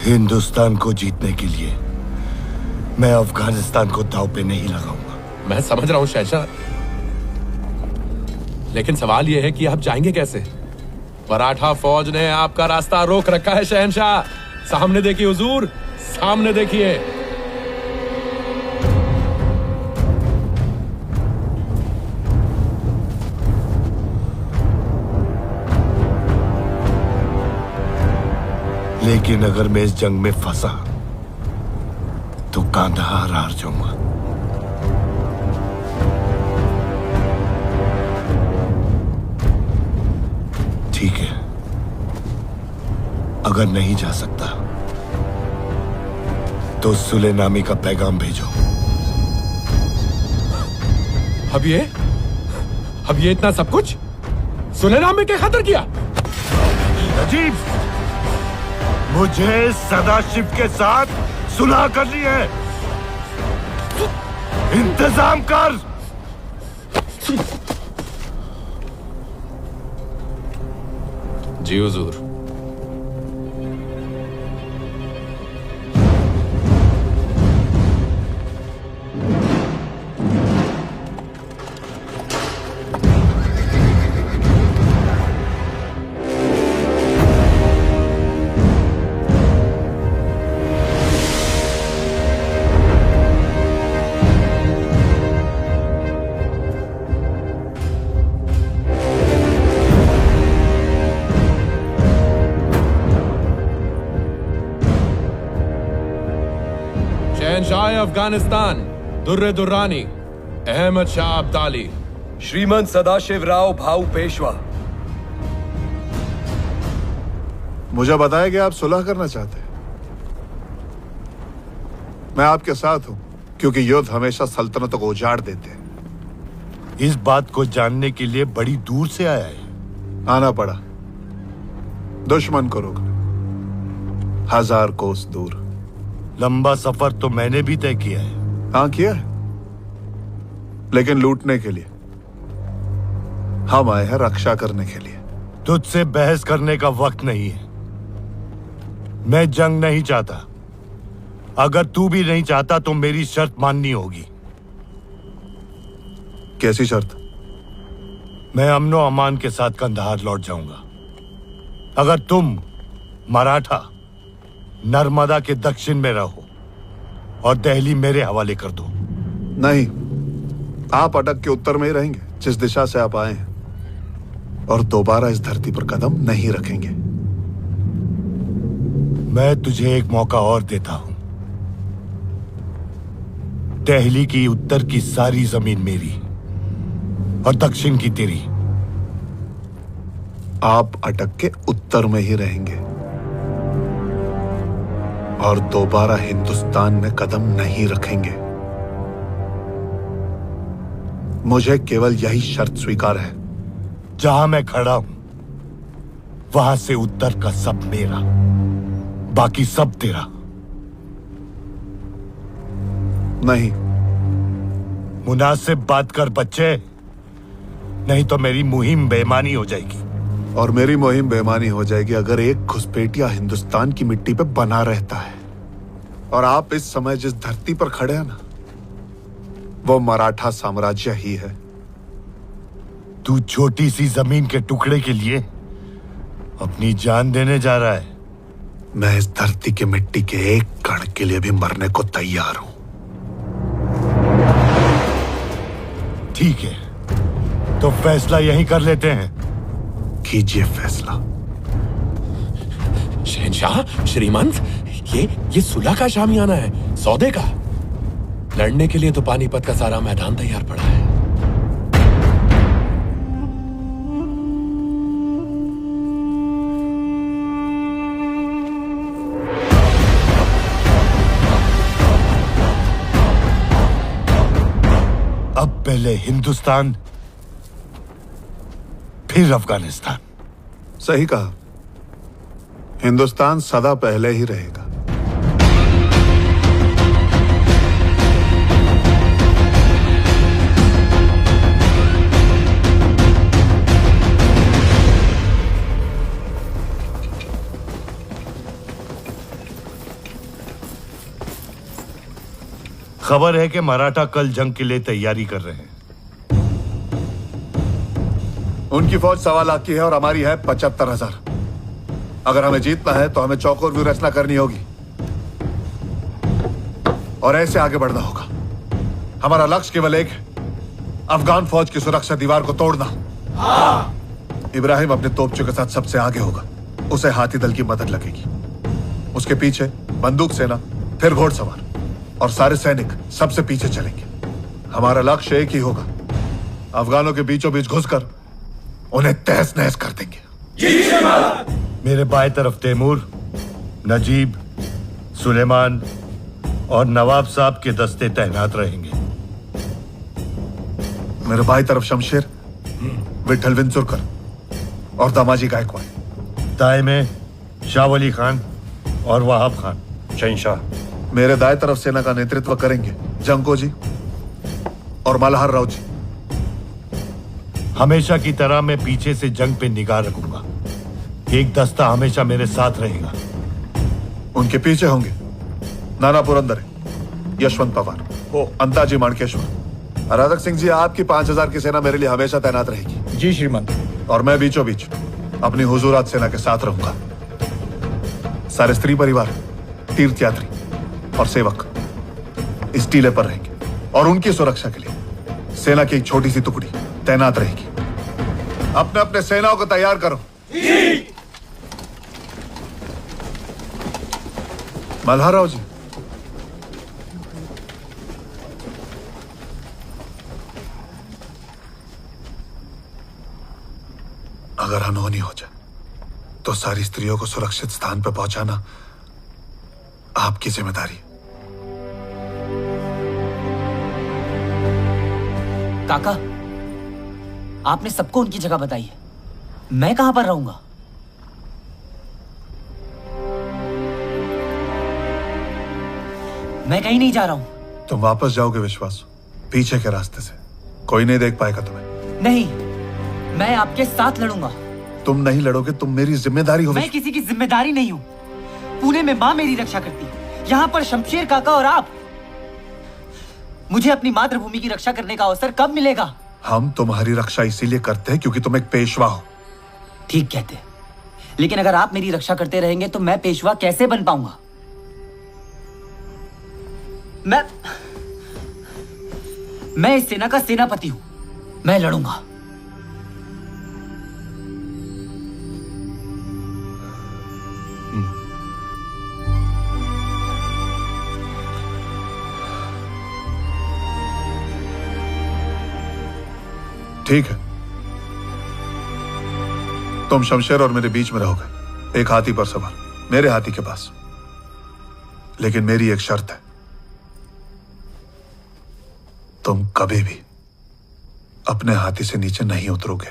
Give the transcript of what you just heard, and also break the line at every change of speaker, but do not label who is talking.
हिंदुस्तान को जीतने के लिए मैं अफगानिस्तान को दांव पे नहीं लगाऊंगा।
मैं समझ रहा हूं शहंशाह, लेकिन सवाल यह है कि आप जाएंगे कैसे? मराठा फौज ने आपका रास्ता रोक रखा है शहंशाह। सामने देखिए हुजूर, सामने देखिए।
लेकिन अगर मैं इस जंग में फंसा तो कांधार हार जाऊंगा। ठीक है, अगर नहीं जा सकता तो सुलेनामी का पैगाम भेजो।
अब ये इतना सब कुछ सुलेनामी के खातिर किया?
अजीब, मुझे सदाशिव के साथ सुलह करनी है। इंतजाम कर।
जी हुजूर। शहंशाह अफगानिस्तान दुर्रे दुर्रानी अहमद शाह अब्दाली।
श्रीमंत सदाशिव राव भाऊ पेशवा।
मुझे बताया कि आप सुलह करना चाहते हैं। मैं आपके साथ हूं, क्योंकि युद्ध हमेशा सल्तनतों को उजाड़ देते हैं।
इस बात को जानने के लिए बड़ी दूर से आया है।
आना पड़ा दुश्मन को रोकने, 1000 कोस दूर।
लंबा सफर तो मैंने भी तय किया है।
हाँ किया है, लेकिन लूटने के लिए। हम आए हैं रक्षा करने के लिए।
तुझसे बहस करने का वक्त नहीं है। मैं जंग नहीं चाहता। अगर तू भी नहीं चाहता तो मेरी शर्त माननी होगी।
कैसी शर्त?
मैं अमनो अमान के साथ कंधार लौट जाऊंगा अगर तुम मराठा नर्मदा के दक्षिण में रहो और दिल्ली मेरे हवाले कर दो।
नहीं, आप अटक के उत्तर में ही रहेंगे, जिस दिशा से आप आए हैं, और दोबारा इस धरती पर कदम नहीं रखेंगे।
मैं तुझे एक मौका और देता हूं। दिल्ली की उत्तर की सारी जमीन मेरी और दक्षिण की तेरी।
आप अटक के उत्तर में ही रहेंगे और दोबारा हिंदुस्तान में कदम नहीं रखेंगे। मुझे केवल यही शर्त स्वीकार है।
जहां मैं खड़ा हूं वहां से उत्तर का सब मेरा, बाकी सब तेरा।
नहीं।
मुनासिब बात कर बच्चे, नहीं तो मेरी मुहिम बेईमानी हो जाएगी।
और मेरी मुहिम बेईमानी हो जाएगी अगर एक घुसपैठिया हिंदुस्तान की मिट्टी पे बना रहता है। और आप इस समय जिस धरती पर खड़े हैं ना, वो मराठा साम्राज्य ही है।
तू छोटी सी जमीन के टुकड़े के लिए अपनी जान देने जा रहा है।
मैं इस धरती की मिट्टी के एक कण के लिए भी मरने को तैयार हूं।
ठीक है, तो फैसला यहीं कर लेते हैं।
कीजिए फैसला।
शहंशाह, श्रीमंत, ये सुलह का शामियाना है, सौदे का। लड़ने के लिए तो पानीपत का सारा मैदान तैयार पड़ा है।
अब पहले हिंदुस्तान, फिर अफगानिस्तान।
सही कहा, हिंदुस्तान सदा पहले ही रहेगा।
खबर है कि मराठा कल जंग के लिए तैयारी कर रहे हैं।
उनकी फौज 1.25 लाख की है और हमारी है 75,000। अगर हमें जीतना है तो हमें चौकोर व्यू रचना करनी होगी और ऐसे आगे बढ़ना होगा। हमारा लक्ष्य केवल एक है, अफगान फौज की सुरक्षा दीवार को तोड़ना। इब्राहिम अपने तोपचों के साथ सबसे आगे होगा, उसे हाथी दल की मदद लगेगी। उसके पीछे बंदूक सेना, फिर घोड़सवार और सारे सैनिक सबसे पीछे चलेंगे। हमारा लक्ष्य एक ही होगा, अफगानों के बीचों बीच घुसकर उन्हें तहस नहस कर देंगे।
मेरे बाएं तरफ तैमूर, नजीब, सुलेमान और नवाब साहब के दस्ते तैनात रहेंगे।
मेरे बाई तरफ शमशेर, विठल विंचुरकर और दामाजी गायकवाड़।
दाएं में शाह वली खान और वहाब खान।
शहंशाह।
मेरे दाएं तरफ सेना का नेतृत्व करेंगे जंको जी और मल्हार राव जी।
हमेशा की तरह मैं पीछे से जंग पे निगाह रखूंगा। एक दस्ता हमेशा मेरे साथ रहेगा।
उनके पीछे होंगे नाना पुरंदरे, यशवंत पवार, अंताजी माणकेश्वर। राधक सिंह जी, आपकी 5,000 की सेना मेरे लिए हमेशा तैनात रहेगी।
जी श्रीमान।
और मैं बीचों बीच अपनी हुजूरात सेना के साथ रहूंगा। सारे स्त्री परिवार, तीर्थयात्री और सेवक इस टीले पर रहेंगे और उनकी सुरक्षा के लिए सेना की एक छोटी सी टुकड़ी तैनात रहेगी। अपने अपने सेनाओं को तैयार करो। मल्हार राव जी, अगर अनहोनी हो जाए तो सारी स्त्रियों को सुरक्षित स्थान पर पहुंचाना आपकी जिम्मेदारी है।
काका, आपने सबको उनकी जगह बताई है, मैं कहां पर रहूंगा? मैं कहीं नहीं जा रहा हूं।
तुम वापस जाओगे विश्वास, पीछे के रास्ते से। कोई नहीं देख पाएगा तुम्हें।
नहीं, मैं आपके साथ लड़ूंगा।
तुम नहीं लड़ोगे, तुम मेरी जिम्मेदारी हो।
मैं किसी की जिम्मेदारी नहीं हूं। पुणे में मां मेरी रक्षा करती है, यहां पर शमशेर काका और आप। मुझे अपनी मातृभूमि की रक्षा करने का अवसर कब मिलेगा?
हम तुम्हारी रक्षा इसीलिए करते हैं क्योंकि तुम एक पेशवा हो।
ठीक कहते, लेकिन अगर आप मेरी रक्षा करते रहेंगे तो मैं पेशवा कैसे बन पाऊंगा? मैं इस सेना का सेनापति हूं। मैं लड़ूंगा।
ठीक है, तुम शमशेर और मेरे बीच में रहोगे, एक हाथी पर सवार, मेरे हाथी के पास। लेकिन मेरी एक शर्त है, तुम कभी भी अपने हाथी से नीचे नहीं उतरोगे।